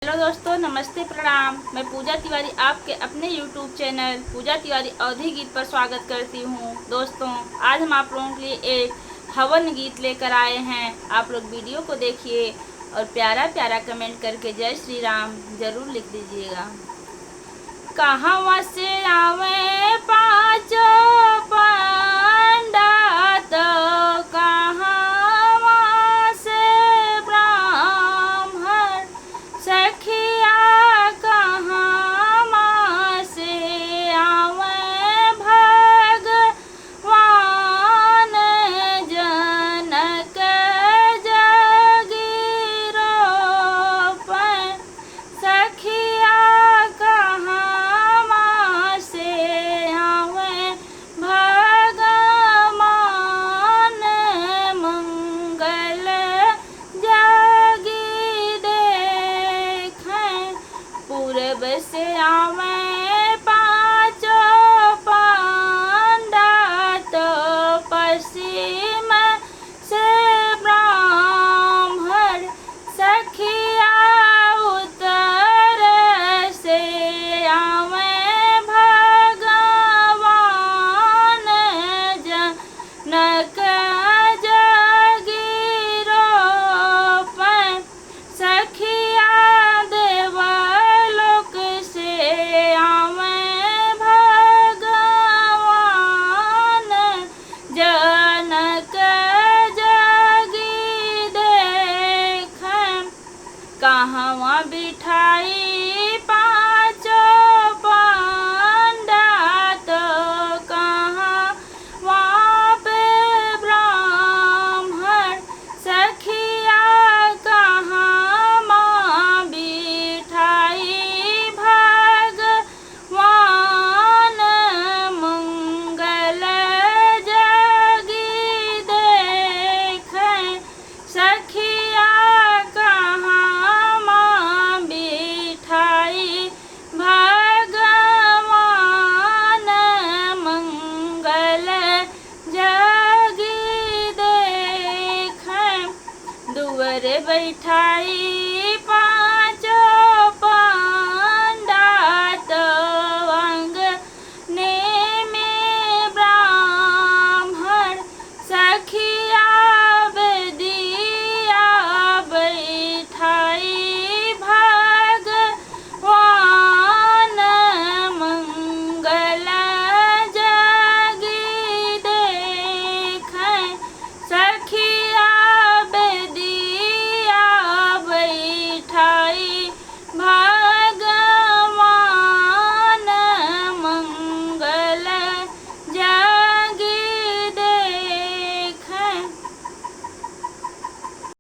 Hello दोस्तों, नमस्ते, प्रणाम। मैं पूजा तिवारी आपके अपने यूट्यूब चैनल पूजा तिवारी अवधी गीत पर स्वागत करती हूँ। दोस्तों, आज हम आप लोगों के लिए एक हवन गीत लेकर आए हैं। आप लोग वीडियो को देखिए और प्यारा प्यारा कमेंट करके जय श्री राम जरूर लिख दीजिएगा। कहवा से आवे पाँचो पंडा तो कहवा से ब्राह्मण सखिया कहवा से आवे भगवान जनक जगीरोपण सखिया कहवा से आवे भगवान मंगल जगी देखें। पूरब से आवे पाँचो पंडा तो पश्चिम से ब्राह्मण सखिया उत्तर से आवे भगवान जनक जगीरोपण सखिया देवलोक से आवे भगवान जनक जगी देखें। कहवा बिठाई